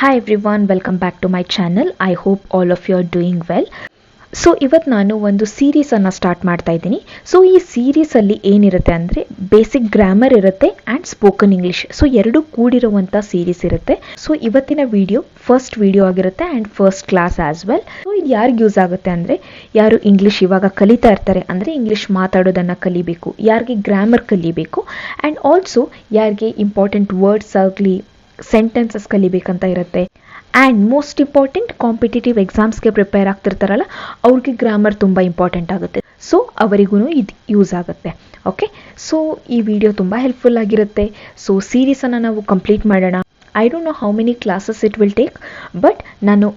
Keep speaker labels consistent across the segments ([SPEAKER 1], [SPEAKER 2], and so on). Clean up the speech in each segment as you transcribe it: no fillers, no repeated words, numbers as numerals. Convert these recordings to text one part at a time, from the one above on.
[SPEAKER 1] Hi everyone, welcome back to my channel. I hope all of you are doing well. So ಇವತ್ತು ನಾನು ಒಂದು ಸೀರೀಸನ್ನು start ಮಾಡ್ತಾ ಇದ್ದೀನಿ. So ಈ ಸೀರೀಸಲ್ಲಿ ಏನಿರುತ್ತೆ ಅಂದರೆ ಬೇಸಿಕ್ ಗ್ರಾಮರ್ ಇರುತ್ತೆ ಆ್ಯಂಡ್ ಸ್ಪೋಕನ್ ಇಂಗ್ಲೀಷ್. ಸೊ ಎರಡು ಕೂಡಿರುವಂಥ ಸೀರೀಸ್ ಇರುತ್ತೆ. ಸೊ ಇವತ್ತಿನ ವಿಡಿಯೋ ಫಸ್ಟ್ ವಿಡಿಯೋ ಆಗಿರುತ್ತೆ and first class as well. So ಇದು ಯಾರಿಗೆ ಯೂಸ್ ಆಗುತ್ತೆ ಅಂದರೆ ಯಾರು ಇಂಗ್ಲೀಷ್ ಇವಾಗ ಕಲಿತಾ ಇರ್ತಾರೆ, ಅಂದರೆ ಇಂಗ್ಲೀಷ್ ಮಾತಾಡೋದನ್ನು ಕಲಿಬೇಕು, ಯಾರಿಗೆ ಗ್ರಾಮರ್ ಕಲಿಬೇಕು ಆ್ಯಂಡ್ ಆಲ್ಸೋ ಯಾರಿಗೆ ಇಂಪಾರ್ಟೆಂಟ್ ವರ್ಡ್ಸ್ ಆಗಲಿ ಸೆಂಟೆನ್ಸಸ್ ಕಲಿಬೇಕಂತ ಇರುತ್ತೆ. ಆ್ಯಂಡ್ ಮೋಸ್ಟ್ ಇಂಪಾರ್ಟೆಂಟ್ ಕಾಂಪಿಟೇಟಿವ್ ಎಕ್ಸಾಮ್ಸ್ಗೆ ಪ್ರಿಪೇರ್ ಆಗ್ತಿರ್ತಾರಲ್ಲ ಅವ್ರಿಗೆ ಗ್ರಾಮರ್ ತುಂಬ ಇಂಪಾರ್ಟೆಂಟ್ ಆಗುತ್ತೆ. ಸೊ ಅವರಿಗೂ ಇದು ಯೂಸ್ ಆಗುತ್ತೆ. ಓಕೆ, ಸೊ ಈ ವಿಡಿಯೋ ತುಂಬ ಹೆಲ್ಪ್ಫುಲ್ ಆಗಿರುತ್ತೆ. ಸೊ ಸೀರೀಸನ್ನು ನಾವು ಕಂಪ್ಲೀಟ್ ಮಾಡೋಣ. I don't know how many classes it will take, but ನಾನು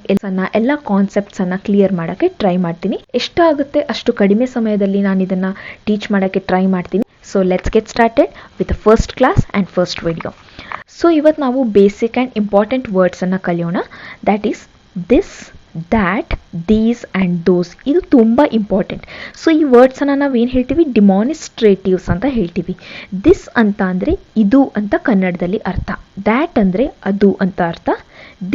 [SPEAKER 1] ಎಲ್ಲ ಕಾನ್ಸೆಪ್ಟ್ಸನ್ನು ಕ್ಲಿಯರ್ ಮಾಡೋಕ್ಕೆ ಟ್ರೈ ಮಾಡ್ತೀನಿ. ಎಷ್ಟಾಗುತ್ತೆ ಅಷ್ಟು ಕಡಿಮೆ ಸಮಯದಲ್ಲಿ ನಾನು ಇದನ್ನು ಟೀಚ್ ಮಾಡೋಕ್ಕೆ ಟ್ರೈ ಮಾಡ್ತೀನಿ. So let's get started with the first class and first video. So ಇವತ್ತು ನಾವು ಬೇಸಿಕ್ ಆ್ಯಂಡ್ ಇಂಪಾರ್ಟೆಂಟ್ ವರ್ಡ್ಸನ್ನು ಕಲಿಯೋಣ. That is this, that, these and ದೋಸ್. ಇದು ತುಂಬ ಇಂಪಾರ್ಟೆಂಟ್. ಸೊ ಈ ವರ್ಡ್ಸನ್ನು ನಾವೇನು ಹೇಳ್ತೀವಿ, ಡಿಮಾನಿಸ್ಟ್ರೇಟಿವ್ಸ್ ಅಂತ ಹೇಳ್ತೀವಿ. ದಿಸ್ ಅಂತ ಅಂದರೆ ಇದು ಅಂತ ಕನ್ನಡದಲ್ಲಿ ಅರ್ಥ, ದ್ಯಾಟ್ ಅಂದರೆ ಅದು ಅಂತ ಅರ್ಥ,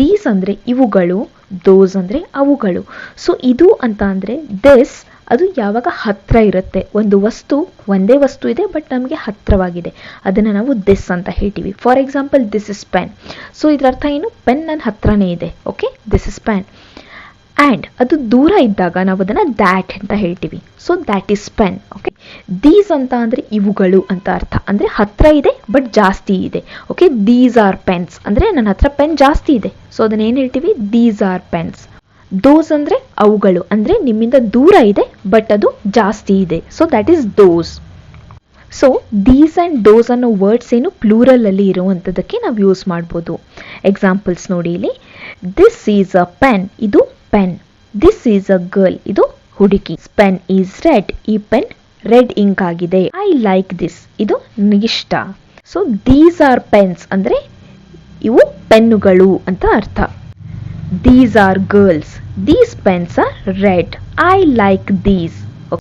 [SPEAKER 1] ದೀಸ್ ಅಂದರೆ ಇವುಗಳು, ದೋಸ್ ಅಂದರೆ ಅವುಗಳು. ಸೊ ಇದು ಅಂತ ಅಂದರೆ ದಿಸ್, ಅದು ಯಾವಾಗ ಹತ್ತಿರ ಇರುತ್ತೆ, ಒಂದು ವಸ್ತು ಒಂದೇ ವಸ್ತು ಇದೆ ಬಟ್ ನಮಗೆ ಹತ್ತಿರವಾಗಿದೆ, ಅದನ್ನು ನಾವು ದಿಸ್ ಅಂತ ಹೇಳ್ತೀವಿ. For example this is pen. So ಇದರ ಅರ್ಥ ಏನು, ಪೆನ್ ನನ್ನ ಹತ್ರನೇ ಇದೆ. Okay, this is pen. And ಅದು ದೂರ ಇದ್ದಾಗ ನಾವು ಅದನ್ನು ದ್ಯಾಟ್ ಅಂತ ಹೇಳ್ತೀವಿ. So that is pen. Okay, these ಅಂತ ಅಂದರೆ ಇವುಗಳು ಅಂತ ಅರ್ಥ, ಅಂದರೆ ಹತ್ತಿರ ಇದೆ ಬಟ್ ಜಾಸ್ತಿ ಇದೆ. ಓಕೆ, ದೀಸ್ ಆರ್ ಪೆನ್ಸ್ ಅಂದರೆ ನನ್ನ ಹತ್ರ ಪೆನ್ ಜಾಸ್ತಿ ಇದೆ, ಸೊ ಅದನ್ನ ಏನು ಹೇಳ್ತೀವಿ, ದೀಸ್ ಆರ್ ಪೆನ್ಸ್. ದೋಸ್ ಅಂದರೆ ಅವುಗಳು, ಅಂದರೆ ನಿಮ್ಮಿಂದ ದೂರ ಇದೆ ಬಟ್ ಅದು ಜಾಸ್ತಿ ಇದೆ, so that is those. So these and ದೋಸ್ ಅನ್ನೋ ವರ್ಡ್ಸ್ ಏನು ಪ್ಲೂರಲಲ್ಲಿ ಇರುವಂಥದ್ದಕ್ಕೆ ನಾವು ಯೂಸ್ ಮಾಡ್ಬೋದು. ಎಕ್ಸಾಂಪಲ್ಸ್ ನೋಡಿ ಇಲ್ಲಿ. ದಿಸ್ ಈಸ್ ಅ ಪೆನ್, ಇದು pen. This is a girl, ಇದು ಹುಡುಗಿ. ಪೆನ್ ಈಸ್ ರೆಡ್, ಈ ಪೆನ್ ರೆಡ್ ಇಂಕ್ ಆಗಿದೆ. ಐ ಲೈಕ್ ದಿಸ್, ಇದು ನನಗಿಷ್ಟ. ಸೊ ದೀಸ್ ಆರ್ ಪೆನ್ಸ್ ಅಂದರೆ ಇವು ಪೆನ್ನುಗಳು ಅಂತ ಅರ್ಥ. These are girls. These pens are red. I like these.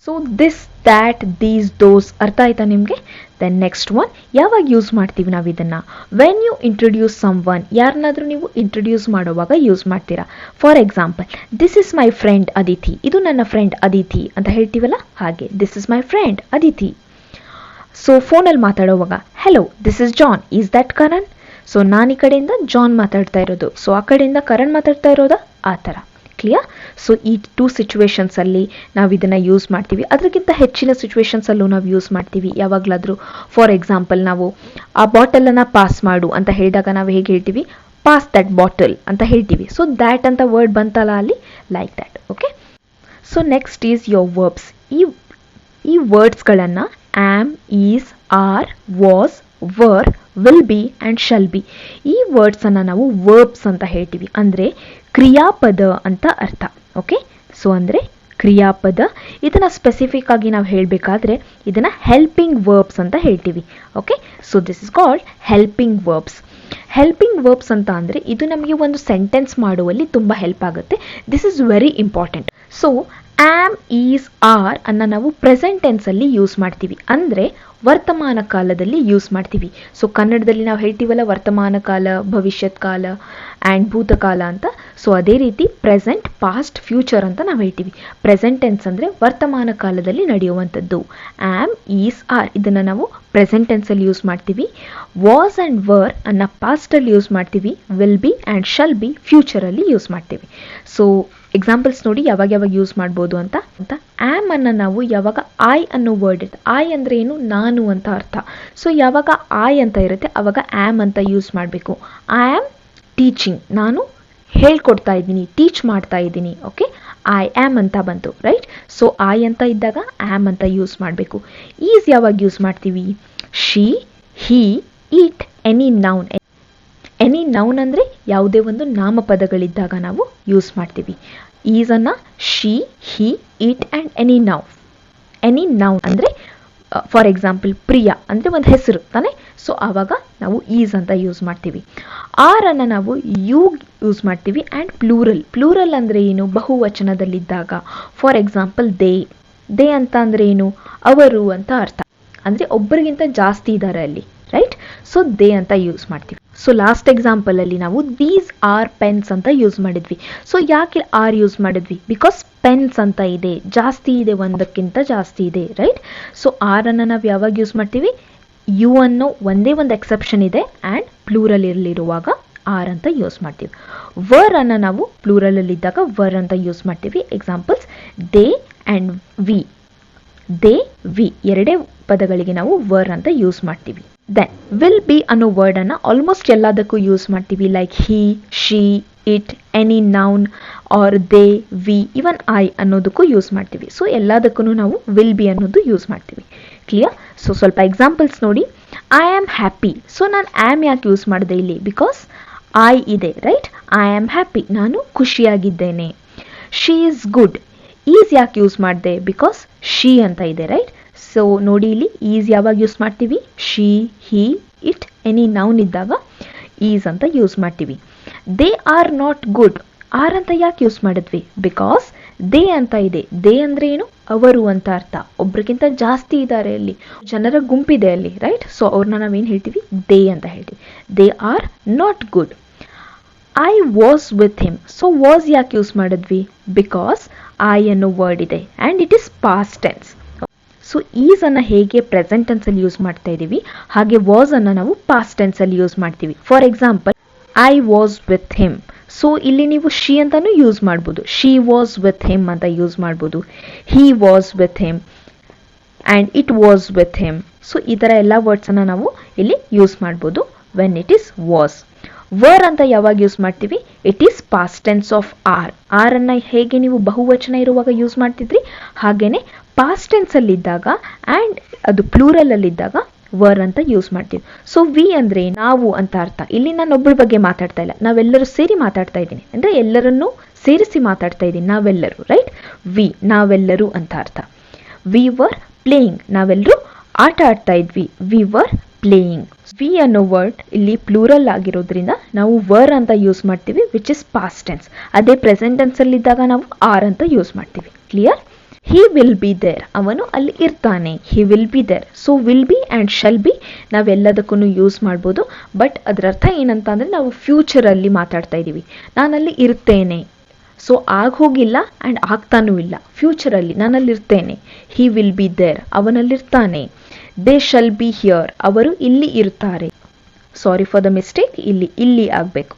[SPEAKER 1] So this, that, these, those ಅರ್ಥ ಆಯ್ತಾ ನಿಮಗೆ? ದೆನ್ ನೆಕ್ಸ್ಟ್ ಒನ್, ಯಾವಾಗ ಯೂಸ್ ಮಾಡ್ತೀವಿ ನಾವು ಇದನ್ನು? When you introduce someone, ಯಾರನ್ನಾದರೂ ನೀವು ಇಂಟ್ರೊಡ್ಯೂಸ್ ಮಾಡುವಾಗ ಯೂಸ್ ಮಾಡ್ತೀರಾ. For example, this is my friend Aditi, ಇದು ನನ್ನ ಫ್ರೆಂಡ್ ಅದಿತಿ ಅಂತ ಹೇಳ್ತೀವಲ್ಲ, ಹಾಗೆ this is my friend Aditi. So ಫೋನಲ್ಲಿ ಮಾತಾಡೋವಾಗ, hello this is John, is that Karan? So ನಾನು ಈ ಕಡೆಯಿಂದ ಜಾನ್ ಮಾತಾಡ್ತಾ ಇರೋದು, ಸೊ ಆ ಕಡೆಯಿಂದ ಕರಣ್ ಮಾತಾಡ್ತಾ ಇರೋದಾ, ಆ ಥರ. ಕ್ಲಿಯರ್? ಸೊ ಈ ಟೂ ಸಿಚುವೇಶನ್ಸಲ್ಲಿ ನಾವು ಇದನ್ನು ಯೂಸ್ ಮಾಡ್ತೀವಿ. ಅದಕ್ಕಿಂತ ಹೆಚ್ಚಿನ ಸಿಚುವೇಶನ್ಸಲ್ಲೂ ನಾವು ಯೂಸ್ ಮಾಡ್ತೀವಿ ಯಾವಾಗಲಾದರೂ. ಫಾರ್ ಎಕ್ಸಾಂಪಲ್, ನಾವು ಆ ಬಾಟಲನ್ನು ಪಾಸ್ ಮಾಡು ಅಂತ ಹೇಳಿದಾಗ ನಾವು ಹೇಗೆ ಹೇಳ್ತೀವಿ, ಪಾಸ್ ದಟ್ ಬಾಟಲ್ ಅಂತ ಹೇಳ್ತೀವಿ. ಸೊ ದ್ಯಾಟ್ ಅಂತ ವರ್ಡ್ ಬಂತಲ್ಲ ಅಲ್ಲಿ, like that. Okay, so next is your verbs. ಈ ವರ್ಡ್ಸ್ಗಳನ್ನು am, is, are, was, were, will be and shall be, ಈ ವರ್ಡ್ಸನ್ನು ನಾವು ವರ್ಬ್ಸ್ ಅಂತ ಹೇಳ್ತೀವಿ, ಅಂದರೆ ಕ್ರಿಯಾಪದ ಅಂತ ಅರ್ಥ. ಓಕೆ, ಸೊ ಅಂದರೆ ಕ್ರಿಯಾಪದ. ಇದನ್ನು ಸ್ಪೆಸಿಫಿಕ್ ಆಗಿ ನಾವು ಹೇಳಬೇಕಾದ್ರೆ ಇದನ್ನು ಹೆಲ್ಪಿಂಗ್ ವರ್ಬ್ಸ್ ಅಂತ ಹೇಳ್ತೀವಿ. Okay, so this is called helping verbs. Helping verbs ಅಂತ ಅಂದರೆ ಇದು ನಮಗೆ ಒಂದು ಸೆಂಟೆನ್ಸ್ ಮಾಡುವಲ್ಲಿ ತುಂಬ ಹೆಲ್ಪ್ ಆಗುತ್ತೆ. This is very important. So am, is, are ಅನ್ನು ನಾವು ಪ್ರೆಸೆಂಟ್ ಟೆನ್ಸಲ್ಲಿ ಯೂಸ್ ಮಾಡ್ತೀವಿ, ಅಂದರೆ ವರ್ತಮಾನ ಕಾಲದಲ್ಲಿ ಯೂಸ್ ಮಾಡ್ತೀವಿ. ಸೊ ಕನ್ನಡದಲ್ಲಿ ನಾವು ಹೇಳ್ತೀವಲ್ಲ ವರ್ತಮಾನ ಕಾಲ, ಭವಿಷ್ಯತ್ ಕಾಲ ಆ್ಯಂಡ್ ಭೂತಕಾಲ ಅಂತ. ಸೊ ಅದೇ ರೀತಿ ಪ್ರೆಸೆಂಟ್, ಪಾಸ್ಟ್, ಫ್ಯೂಚರ್ ಅಂತ ನಾವು ಹೇಳ್ತೀವಿ. ಪ್ರೆಸೆಂಟ್ ಟೆನ್ಸ್ ಅಂದರೆ ವರ್ತಮಾನ ಕಾಲದಲ್ಲಿ ನಡೆಯುವಂಥದ್ದು. ಆಮ್, ಈಸ್, ಆರ್ ಇದನ್ನು ನಾವು ಪ್ರೆಸೆಂಟ್ ಟೆನ್ಸಲ್ಲಿ ಯೂಸ್ ಮಾಡ್ತೀವಿ. ವಾಸ್ ಆ್ಯಂಡ್ ವರ್ ಅನ್ನು ಪಾಸ್ಟಲ್ಲಿ ಯೂಸ್ ಮಾಡ್ತೀವಿ. Will be and shall be ಫ್ಯೂಚರಲ್ಲಿ ಯೂಸ್ ಮಾಡ್ತೀವಿ. ಸೊ ಎಕ್ಸಾಂಪಲ್ಸ್ ನೋಡಿ ಯಾವಾಗ ಯೂಸ್ ಮಾಡ್ಬೋದು ಅಂತ. ಆಮ್ ಅನ್ನು ನಾವು ಯಾವಾಗ ಐ ಅನ್ನೋ ವರ್ಡ್ ಇರುತ್ತೆ, ಐ ಅಂದರೆ ಏನು, ನಾನು ಅಂತ ಅರ್ಥ. ಸೊ ಯಾವಾಗ ಐ ಅಂತ ಇರುತ್ತೆ ಅವಾಗ ಆಮ್ ಅಂತ ಯೂಸ್ ಮಾಡಬೇಕು. ಐ ಆಮ್ ಟೀಚಿಂಗ್, ನಾನು ಹೇಳ್ಕೊಡ್ತಾ ಇದ್ದೀನಿ, ಟೀಚ್ ಮಾಡ್ತಾ ಇದ್ದೀನಿ. ಓಕೆ, ಐ ಆಮ್ ಅಂತ ಬಂತು, ರೈಟ್? ಸೊ ಐ ಅಂತ ಇದ್ದಾಗ ಆಮ್ ಅಂತ ಯೂಸ್ ಮಾಡಬೇಕು. ಈಸ್ ಯಾವಾಗ ಯೂಸ್ ಮಾಡ್ತೀವಿ, she, he, it, any noun. Any noun ಅಂದರೆ ಯಾವುದೇ ಒಂದು ನಾಮಪದಗಳಿದ್ದಾಗ ನಾವು ಯೂಸ್ ಮಾಡ್ತೀವಿ. ಈಸನ್ನು she, he, it and any noun. Any noun ಅಂದರೆ ಫಾರ್ ಎಕ್ಸಾಂಪಲ್ ಪ್ರಿಯ ಅಂದರೆ ಒಂದು ಹೆಸರು ತಾನೆ, ಸೊ ಆವಾಗ ನಾವು ಈಸ್ ಅಂತ ಯೂಸ್ ಮಾಡ್ತೀವಿ. ಆರ್ ಅನ್ನು ನಾವು ಯು ಯೂಸ್ ಮಾಡ್ತೀವಿ. ಆ್ಯಂಡ್ ಪ್ಲೂರಲ್ ಅಂದರೆ ಏನು, ಬಹುವಚನದಲ್ಲಿದ್ದಾಗ. ಫಾರ್ ಎಕ್ಸಾಂಪಲ್ ದೇ ಅಂತ ಅಂದರೆ ಏನು, ಅವರು ಅಂತ ಅರ್ಥ, ಅಂದರೆ ಒಬ್ಬರಿಗಿಂತ ಜಾಸ್ತಿ ಇದ್ದಾರೆ ಅಲ್ಲಿ, ರೈಟ್? ಸೊ ದೇ ಅಂತ ಯೂಸ್ ಮಾಡ್ತೀವಿ. ಸೊ ಲಾಸ್ಟ್ ಎಕ್ಸಾಂಪಲ್ ಅಲ್ಲಿ ನಾವು ದೀಸ್ ಆರ್ ಪೆನ್ಸ್ ಅಂತ ಯೂಸ್ ಮಾಡಿದ್ವಿ. ಸೊ ಯಾಕೆ ಆರ್ ಯೂಸ್ ಮಾಡಿದ್ವಿ? ಬಿಕಾಸ್ ಪೆನ್ಸ್ ಅಂತ ಇದೆ, ಜಾಸ್ತಿ ಇದೆ, ಒಂದಕ್ಕಿಂತ ಜಾಸ್ತಿ ಇದೆ, ರೈಟ್? ಸೊ ಆರ್ ಅನ್ನ ನಾವು ಯಾವಾಗ ಯೂಸ್ ಮಾಡ್ತೀವಿ? ಯು ಅನ್ನೋ ಒಂದೇ ಒಂದು ಎಕ್ಸೆಪ್ಷನ್ ಇದೆ ಆ್ಯಂಡ್ ಪ್ಲೂರಲ್ ಇರಲಿರುವಾಗ ಆರ್ ಅಂತ ಯೂಸ್ ಮಾಡ್ತೀವಿ. ವರ್ ಅನ್ನ ನಾವು ಪ್ಲೂರಲ್ ಅಲ್ಲಿ ಇದ್ದಾಗ ವರ್ ಅಂತ ಯೂಸ್ ಮಾಡ್ತೀವಿ. Examples they and we. They we ಎರಡೇ ಪದಗಳಿಗೆ ನಾವು ವರ್ ಅಂತ ಯೂಸ್ ಮಾಡ್ತೀವಿ. ದೆನ್ ವಿಲ್ ಬಿ ಅನ್ನೋ ವರ್ಡ್ ಅನ್ನ ಆಲ್ಮೋಸ್ಟ್ ಎಲ್ಲದಕ್ಕೂ ಯೂಸ್ ಮಾಡ್ತೀವಿ. Like he, she, it, any noun are they, we, even I ಅನ್ನೋದಕ್ಕೂ ಯೂಸ್ ಮಾಡ್ತೀವಿ. ಸೊ ಎಲ್ಲದಕ್ಕೂ ನಾವು ವಿಲ್ ಬಿ ಅನ್ನೋದು ಯೂಸ್ ಮಾಡ್ತೀವಿ. ಕ್ಲಿಯರ್? ಸೊ ಸ್ವಲ್ಪ ಎಕ್ಸಾಂಪಲ್ಸ್ ನೋಡಿ. I am happy. ಸೊ ನಾನು ಆಮ್ ಯಾಕೆ ಯೂಸ್ ಮಾಡಿದೆ ಇಲ್ಲಿ? ಬಿಕಾಸ್ ಐ ಇದೆ, ರೈಟ್? ಐ ಆಮ್ ಹ್ಯಾಪಿ, ನಾನು ಖುಷಿಯಾಗಿದ್ದೇನೆ. She is good. ಈಸ್ ಯಾಕೆ ಯೂಸ್ ಮಾಡಿದೆ? ಬಿಕಾಸ್ ಶಿ ಅಂತ ಇದೆ, ರೈಟ್? ಸೊ ನೋಡಿ ಇಲ್ಲಿ ಈಸ್ ಯಾವಾಗ ಯೂಸ್ ಮಾಡ್ತೀವಿ? She, he, it, any noun ಇದ್ದಾಗ ಈಸ್ ಅಂತ ಯೂಸ್ ಮಾಡ್ತೀವಿ. They are not good. Are ಅಂತ ಯಾಕೆ ಯೂಸ್ ಮಾಡಿದ್ವಿ? ಬಿಕಾಸ್ ದೇ ಅಂತ ಇದೆ. ದೇ ಅಂದ್ರೆ ಏನು? ಅವರು ಅಂತ ಅರ್ಥ. ಒಬ್ರಿಗಿಂತ ಜಾಸ್ತಿ ಇದ್ದಾರೆ ಅಲ್ಲಿ, ಜನರ ಗುಂಪಿದೆ ಅಲ್ಲಿ, ರೈಟ್? ಸೊ ಅವ್ರನ್ನ ನಾವೇನು ಹೇಳ್ತೀವಿ? ದೇ ಅಂತ ಹೇಳ್ತೀವಿ. They are not good. I was with him. So was ಯಾಕೆ ಯೂಸ್ ಮಾಡಿದ್ವಿ? ಬಿಕಾಸ್ ಐ ಅನ್ನೋ ವರ್ಡ್ ಇದೆ and it is past tense. So is ಅನ್ನ ಹೇಗೆ ಪ್ರೆಸೆಂಟ್ ಟೆನ್ಸ್ ಅಲ್ಲಿ ಯೂಸ್ ಮಾಡ್ತಾ ಇದ್ದೀವಿ, ಹಾಗೆ ವಾಸ್ ಅನ್ನ ನಾವು ಪಾಸ್ಟ್ ಟೆನ್ಸ್ ಅಲ್ಲಿ ಯೂಸ್ ಮಾಡ್ತೀವಿ. For example, I was with him. So ಇಲ್ಲಿ ನೀವು ಶಿ ಅಂತಾನು ಯೂಸ್ ಮಾಡ್ಬೋದು. ಶಿ ವಾಸ್ ವಿತ್ ಹಿಮ್ ಅಂತ ಯೂಸ್ ಮಾಡ್ಬೋದು. He was with him and it was with him. So ಈ ಥರ ಎಲ್ಲ ವರ್ಡ್ಸನ್ನು ನಾವು ಇಲ್ಲಿ ಯೂಸ್ ಮಾಡ್ಬೋದು when it is was. Were ಅಂತ ಯಾವಾಗ ಯೂಸ್ ಮಾಡ್ತೀವಿ? It is past tense of are. Are ಅನ್ನ ಹೇಗೆ ನೀವು ಬಹುವಚನ ಇರುವಾಗ ಯೂಸ್ ಮಾಡ್ತಿದ್ರಿ, ಹಾಗೇನೆ ಪಾಸ್ಟ್ ಟೆನ್ಸ್ ಅಲ್ಲಿ ಇದ್ದಾಗ ಆ್ಯಂಡ್ ಅದು ಪ್ಲೂರಲ್ ಅಲ್ಲಿ ಇದ್ದಾಗ ವರ್ ಅಂತ ಯೂಸ್ ಮಾಡ್ತೀವಿ. ಸೊ ವಿ ಅಂದ್ರೆ ನಾವು ಅಂತ ಅರ್ಥ. ಇಲ್ಲಿ ನಾನು ಒಬ್ಬಳ ಬಗ್ಗೆ ಮಾತಾಡ್ತಾ ಇಲ್ಲ, ನಾವೆಲ್ಲರೂ ಸೇರಿ ಮಾತಾಡ್ತಾ ಇದ್ದೀನಿ. ಅಂದ್ರೆ ಎಲ್ಲರನ್ನೂ ಸೇರಿಸಿ ಮಾತಾಡ್ತಾ ಇದ್ದೀನಿ, ನಾವೆಲ್ಲರೂ, ರೈಟ್? ವಿ ನಾವೆಲ್ಲರೂ ಅಂತ ಅರ್ಥ. We were playing. ನಾವೆಲ್ಲರೂ ಆಟ ಆಡ್ತಾ ಇದ್ವಿ. We were playing. ವಿ ಅನ್ನೋ ವರ್ಡ್ ಇಲ್ಲಿ ಪ್ಲೂರಲ್ ಆಗಿರೋದ್ರಿಂದ ನಾವು ವರ್ ಅಂತ ಯೂಸ್ ಮಾಡ್ತೀವಿ, ವಿಚ್ ಇಸ್ ಪಾಸ್ಟ್ ಟೆನ್ಸ್. ಅದೇ ಪ್ರೆಸೆಂಟ್ ಟೆನ್ಸ್ ಅಲ್ಲಿ ಇದ್ದಾಗ ನಾವು ಆರ್ ಅಂತ ಯೂಸ್ ಮಾಡ್ತೀವಿ. Clear? He will be there. ಅವನು ಅಲ್ಲಿ ಇರ್ತಾನೆ. He will be there. So will be and shall be ನಾವೆಲ್ಲದಕ್ಕೂ ಯೂಸ್ ಮಾಡ್ಬೋದು. ಬಟ್ ಅದರ ಅರ್ಥ ಏನಂತ ಅಂದರೆ ನಾವು ಫ್ಯೂಚರಲ್ಲಿ ಮಾತಾಡ್ತಾ ಇದ್ದೀವಿ. ನಾನಲ್ಲಿ ಇರ್ತೇನೆ. ಸೊ ಆಗ ಹೋಗಿಲ್ಲ ಆ್ಯಂಡ್ ಆಗ್ತಾನೂ ಇಲ್ಲ. ಫ್ಯೂಚರಲ್ಲಿ ನಾನಲ್ಲಿ ಇರ್ತೇನೆ. He will be there. ಅವನಲ್ಲಿರ್ತಾನೆ. They shall be here. ಅವರು ಇಲ್ಲಿ ಇರ್ತಾರೆ. ಸಾರಿ ಫಾರ್ ದ ಮಿಸ್ಟೇಕ್, ಇಲ್ಲಿ ಆಗಬೇಕು.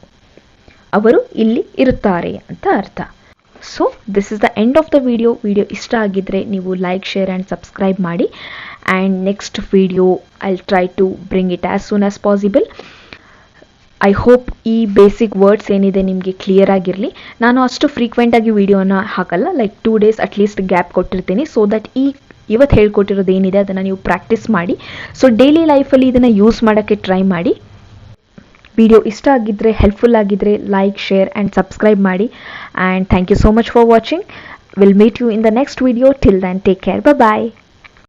[SPEAKER 1] ಅವರು ಇಲ್ಲಿ ಇರ್ತಾರೆ ಅಂತ ಅರ್ಥ. So this is the end of the video. Video ಇಷ್ಟ ಆಗಿದ್ರೆ ನೀವು ಲೈಕ್, ಶೇರ್ ಆ್ಯಂಡ್ ಸಬ್ಸ್ಕ್ರೈಬ್ ಮಾಡಿ. And next video I try to bring it as soon as possible. I hope ಈ ಬೇಸಿಕ್ ವರ್ಡ್ಸ್ ಏನಿದೆ ನಿಮಗೆ ಕ್ಲಿಯರ್ ಆಗಿರಲಿ. ನಾನು ಅಷ್ಟು ಫ್ರೀಕ್ವೆಂಟಾಗಿ ವಿಡಿಯೋನ ಹಾಕಲ್ಲ. ಲೈಕ್ 2 days ಅಟ್ಲೀಸ್ಟ್ ಗ್ಯಾಪ್ ಕೊಟ್ಟಿರ್ತೀನಿ, ಸೊ ದಟ್ ಇವತ್ತು ಹೇಳ್ಕೊಟ್ಟಿರೋದು ಏನಿದೆ ಅದನ್ನು ನೀವು ಪ್ರಾಕ್ಟೀಸ್ ಮಾಡಿ. ಸೊ ಡೈಲಿ ಲೈಫಲ್ಲಿ ಇದನ್ನು ಯೂಸ್ ಮಾಡೋಕ್ಕೆ ಟ್ರೈ ಮಾಡಿ. ವಿಡಿಯೋ ಇಷ್ಟ ಆಗಿದ್ದರೆ, ಹೆಲ್ಪ್ಫುಲ್ ಆಗಿದ್ದರೆ ಲೈಕ್, ಶೇರ್ ಆ್ಯಂಡ್ ಸಬ್ಸ್ಕ್ರೈಬ್ ಮಾಡಿ. And thank you so much for watching. Will meet you in the next video. Till then take care. Bye.